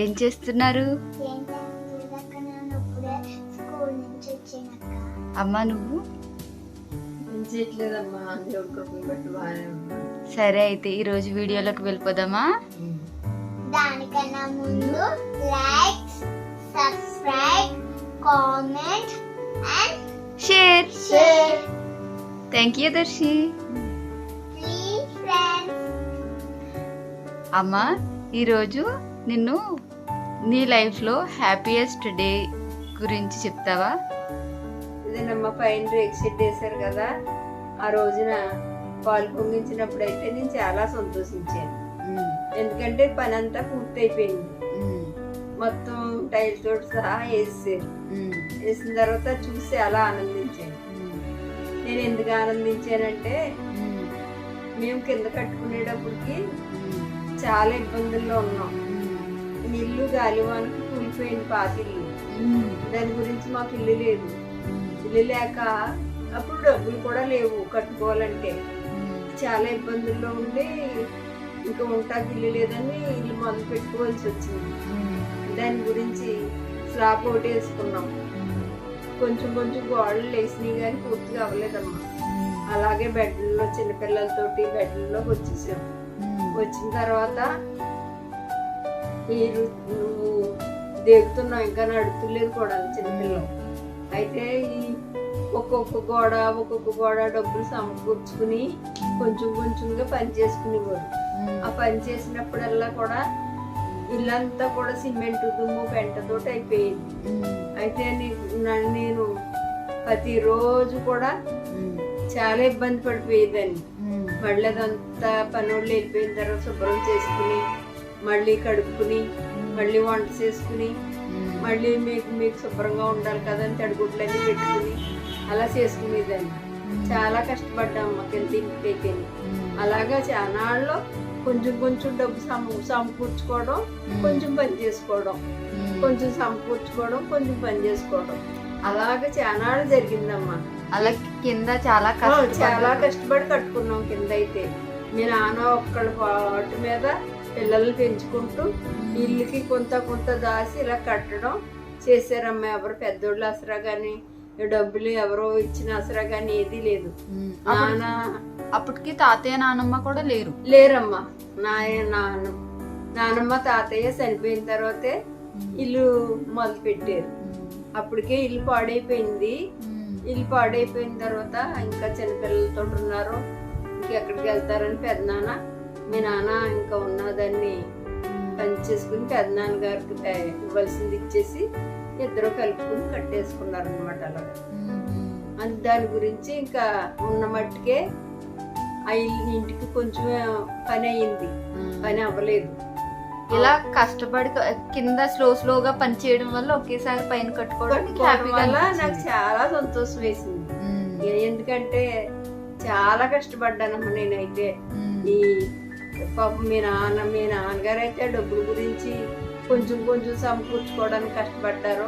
ఏం చేస్తున్నారు? అమ్మా నువ్వు? సరే అయితే ఈరోజు వీడియోలోకి వెళ్ళిపోదామా? దానికన్నా ముందు like, subscribe, comment and share. Share thank you Darshi. Please friends. అమ్మా ఈరోజు నిన్ను నీ లైఫ్లో హ్యాపీయెస్ట్ డే గురించి చెప్తావా? ఇదేనమ్మా, పైన రేక్ షెడ్ వేశారు కదా, ఆ రోజున పాలు పొంగించినప్పుడు అయితే నేను చాలా సంతోషించాను. ఎందుకంటే పని అంతా పూర్తయిపోయింది. మొత్తం టైల్ తోటి సహా వేసారు. వేసిన తర్వాత చూసి అలా ఆనందించాను. నేను ఎందుకు ఆనందించానంటే మేము కింద కట్టుకునేటప్పటికి చాలా ఇబ్బందుల్లో ఉన్నాం. ఇల్లు గాలివానికి కూలిపోయింది, పాతిల్లు. దాని గురించి మాకు ఇల్లు లేదు. ఇల్లు లేక అప్పుడు డబ్బులు కూడా లేవు కట్టుకోవాలంటే. చాలా ఇబ్బందుల్లో ఉండి ఇంకా ఉంటాకి ఇల్లు లేదని ఇల్లు మొదలు పెట్టుకోవాల్సి వచ్చింది. దాని గురించి స్లాబ్ ఒకటి వేసుకున్నాం. కొంచెం కొంచెం గోడలు వేసినాయి కానీ పూర్తిగా అవ్వలేదమ్మా. అలాగే బెడ్లలో చిన్నపిల్లలతోటి బెడ్లలోకి వచ్చేసాం. వచ్చిన తర్వాత నువ్వు దేగుతున్నావు, ఇంకా నడుతులేదు కూడా చిన్నపిల్లలు. అయితే ఈ ఒక్కొక్క గోడ డబ్బులు సమకూర్చుకుని కొంచెం కొంచెంగా పని చేసుకునేవారు. ఆ పని చేసినప్పుడల్లా కూడా ఇల్లంతా కూడా సిమెంట్ దుమ్ము పెంటతోటి అయిపోయింది. అయితే నేను ప్రతిరోజు కూడా చాలా ఇబ్బంది పడిపోయేదాన్ని. మళ్ళీ అదంతా పనులు వెళ్ళిపోయిన తర్వాత శుభ్రం చేసుకుని మళ్ళీ కడుక్కుని మళ్ళీ వంట చేసుకుని మళ్ళీ మీకు శుభ్రంగా ఉండాలి కదని తడిగుడ్లన్నీ పెట్టుకుని అలా చేసుకునేదాన్ని. చాలా కష్టపడ్డాము కింద ఇంటికి. అలాగా చానాళ్ళు కొంచెం కొంచెం డబ్బు సమకూర్చుకోవడం, కొంచెం పని చేసుకోవడం, కొంచెం సమకూర్చుకోవడం, కొంచెం పని చేసుకోవడం, అలాగే చానాళ్ళు జరిగిందమ్మా. అలా కింద చాలా కష్టపడి కట్టుకున్నాం. కింద అయితే మీ నాన్న ఒక్కళ్ళ పాటు మీద పిల్లల్ని పెంచుకుంటూ ఇల్లుకి కొంత దాసి ఇలా కట్టడం చేశారమ్మా. ఎవరు పెద్దోళ్ళు అసరా గాని డబ్బులు ఎవరో ఇచ్చిన అసరా గాని ఏది లేదు. అప్పటికి తాతయ్య నానమ్మ కూడా లేరమ్మా. నానమ్మ తాతయ్య చనిపోయిన తర్వాతే ఇల్లు మొదలు పెట్టారు. అప్పటికే ఇల్లు పాడైపోయింది. ఇల్లు పాడైపోయిన తర్వాత ఇంకా చిన్నపిల్లలతో ఉన్నారు, ఇంకెక్కడికి వెళ్తారని పెద్దనాన్న మీ నాన్న ఇంకా ఉన్నదాన్ని పని చేసుకుని పెద్దనాన్న గారికి ఇవ్వాల్సింది ఇచ్చేసి ఇద్దరు కలుపుకుని కట్టేసుకున్నారు అనమాట. అలాగా దాని గురించి ఇంకా ఉన్న మట్టుకే ఆ ఇంటికి కొంచెం పని అయ్యింది, పని అవ్వలేదు. ఇలా కష్టపడి కింద స్లోగా పని చేయడం వల్ల ఒకేసారి పైన కట్టుకోవడం వల్ల నాకు చాలా సంతోషం వేసింది. ఎందుకంటే చాలా కష్టపడ్డానమ్మా నేనైతే. ఈ పాపం మీ నాన్నగారు అయితే డబ్బుల గురించి కొంచెం కొంచెం సమకూర్చుకోవడానికి కష్టపడ్డారు.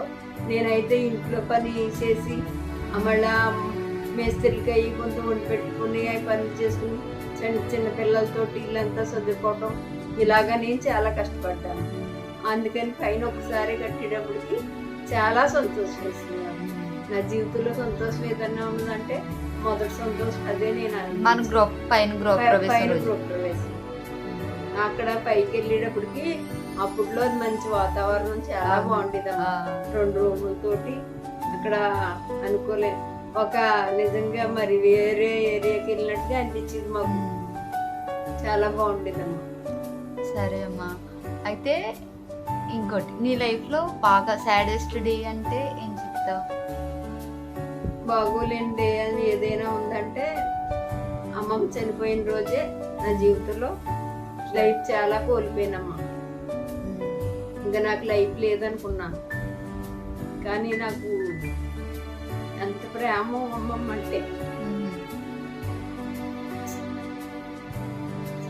నేనైతే ఇంట్లో పని చేసి మళ్ళా మేస్త్రికి అయ్యి కొంచెం వండి పెట్టుకుని అవి పనులు చేసుకుని చిన్న పిల్లలతోటి ఇల్లంతా చదువుకోవటం, ఇలాగా నేను చాలా కష్టపడ్డాను. అందుకని పైన ఒకసారి కట్టేటప్పటికి చాలా సంతోషం వేసింది. నా జీవితంలో సంతోషం ఏదన్నా ఉందంటే మొదటి సంతోషం అదే. నేను పైన గృహ ప్రవేశం అక్కడ పైకి వెళ్ళేటప్పటికి అప్పట్లో మంచి వాతావరణం చాలా బాగుండేది. 2 రూములతోటి అక్కడ అనుకోలేదు. ఒక నిజంగా మరి వేరే ఏరియాకి వెళ్ళినట్టుగా అనిపించింది మాకు. చాలా బాగుండేదమ్మా. సరే అమ్మా, అయితే ఇంకోటి నీ లైఫ్లో బాగా సాడెస్ట్ డే అంటే ఏం చెప్తావు? బాగోలేని డే అని ఏదైనా ఉందంటే అమ్మమ్మ చనిపోయిన రోజే నా జీవితంలో లైఫ్ చాలా కోల్పోయినమ్మా. ఇంకా నాకు లైఫ్ లేదనుకున్నాను. కానీ నాకు ఎంత ప్రేమ అమ్మమ్మ అంటే.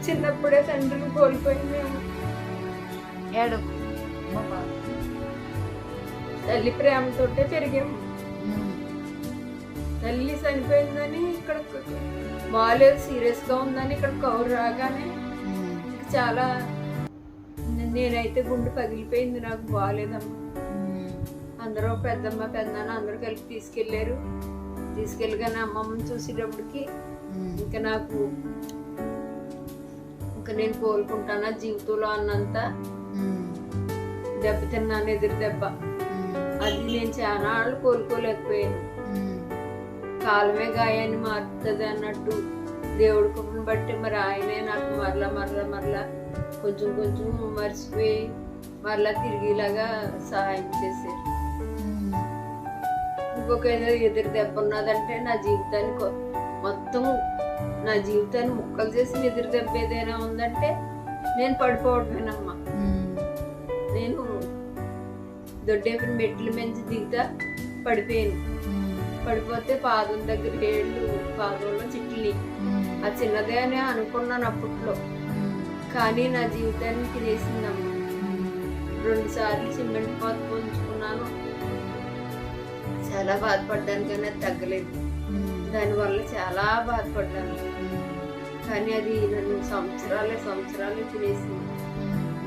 చిన్నప్పుడే తండ్రిని కోల్పోయింది. తల్లి ప్రేమతోటే పెరిగాము. తల్లి చనిపోయిందని ఇక్కడ బాగాలేదు, సీరియస్ గా ఉందని ఇక్కడ కౌరు రాగానే చాలా నేనైతే అయితే గుండె పగిలిపోయింది, నాకు బాగాలేదమ్మా. ఉమ్, అందరూ పెద్దమ్మ పెద్దనాన్న అందరూ కలిపి తీసుకెళ్ళగానే అమ్మమ్మని చూసేటప్పటికి ఉమ్, ఇంకా నాకు ఇంకా నేను కోలుకుంటానా జీవితంలో అన్నంత ఉమ్, దెబ్బ తిన్నాను, ఎదురు దెబ్బ. ఉమ్, అది నేను చాలా కోలుకోలేకపోయాను. ఉమ్, కాలమే గాయాన్ని మారుతుంది అన్నట్టు దేవుడి కృపను బట్టి మరి ఆయనే నాకు మరలా కొంచెం మర్చిపోయి మరలా తిరిగిలాగా సహాయం చేశారు. ఉమ్, ఇంకొక ఏదో ఎదురు దెబ్బ ఉన్నదంటే నా జీవితానికి మొత్తం నా జీవితాన్ని ముక్కలు చేసిన ఎదురు దెబ్బ ఏదైనా ఉందంటే నేను పడిపోవడమేనమ్మా. ఉమ్, నేను దొడ్డేపిన మెట్లు మంచి దిగుతా పడిపోయాను. ఉమ్, పడిపోతే పాదం దగ్గర ఏళ్ళు, పాదంలో చిట్లి. ఉమ్, ఆ చిన్నదే అని అనుకున్నాను అప్పట్లో, ఉమ్, కానీ నా జీవితాన్ని తినేసిందమ్మా. 2 సార్లు సిమెంట్ పాత పోంచుకున్నాను, చాలా బాధపడ్డాను కానీ అది తగ్గలేదు. దానివల్ల చాలా బాధపడ్డాను, కానీ అది నన్ను సంవత్సరాలే తినేసింది.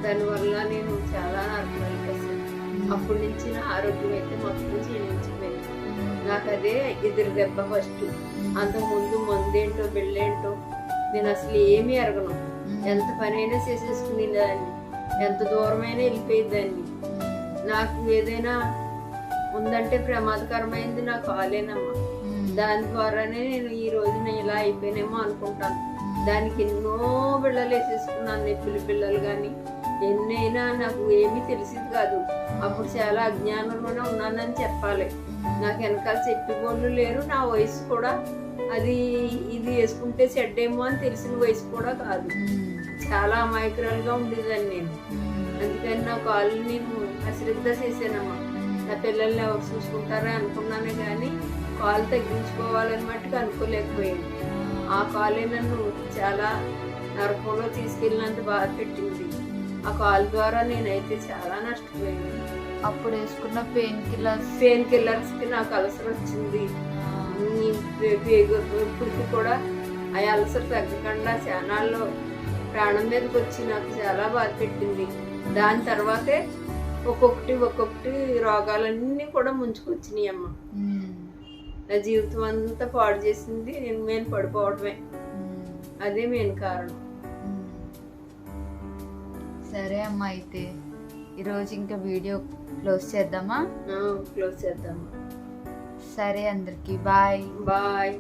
దానివల్ల నేను చాలా నరకలేసాను. అప్పటి నుంచి నా ఆరోగ్యం అయితే మొత్తం క్షీణించిపోయింది. నాకు అదే ఎదురు దెబ్బ ఫస్ట్. అంతకుముందు మందేంటో బిళ్ళేంటో నేను అసలు ఏమీ ఎరగను. ఎంత పనైనా చేసేసుకునే దాన్ని, ఎంత దూరమైనా వెళ్ళిపోయేదాన్ని. నాకు ఏదైనా ఉందంటే ప్రమాదకరమైంది నాకు కాలేనమ్మా. దాని ద్వారానే నేను ఈ రోజున ఇలా అయిపోయినేమో అనుకుంటాను. దానికి ఎన్నో బిళ్ళలు వేసేసుకున్నాను, నొప్పులు పిల్లలు కానీ ఎన్నైనా నాకు ఏమీ తెలిసింది కాదు. అప్పుడు చాలా అజ్ఞానంలోనే ఉన్నానని చెప్పాలి. నాకు వెనకాల చెప్పేవాళ్ళు లేరు. నా వయసు కూడా అది ఇది వేసుకుంటే చెడ్డేమో అని తెలిసిన వయసు కూడా కాదు. చాలా అమాయకురాలుగా ఉండేదాన్ని నేను. అందుకని నా కాళ్ళు నేను అశ్రద్ధ చేశానమ్మా. నా పిల్లల్ని ఎవరు చూసుకుంటారా అనుకున్నానే కానీ కాలు తగ్గించుకోవాలని మట్టుకు అనుకోలేకపోయాను. ఆ కాలే నన్ను చాలా నరకంలో తీసుకెళ్ళినంత బాధ పెట్టింది. ఆ కాలు ద్వారా నేనైతే చాలా నష్టపోయాను. అప్పుడు వేసుకున్న పెయిన్ కిల్లర్స్కి నాకు అల్సర్ వచ్చింది. ఇప్పటికి కూడా ఆ అల్సర్ తగ్గకుండా చానాల్లో ప్రాణం మీదకి వచ్చి నాకు చాలా బాధ పెట్టింది. దాని తర్వాతే ఒక్కొక్కటి రోగాలన్నీ కూడా ముంచుకొచ్చినాయి అమ్మ. నా జీవితం అంతా పాడు చేసింది నేను పడిపోవడమే. అదే మెయిన్ కారణం. సరే అమ్మా, అయితే ఈరోజు ఇంకా వీడియో క్లోజ్ చేద్దామా? క్లోజ్ చేద్దామా. సరే, అందరికి బాయ్. బాయ్.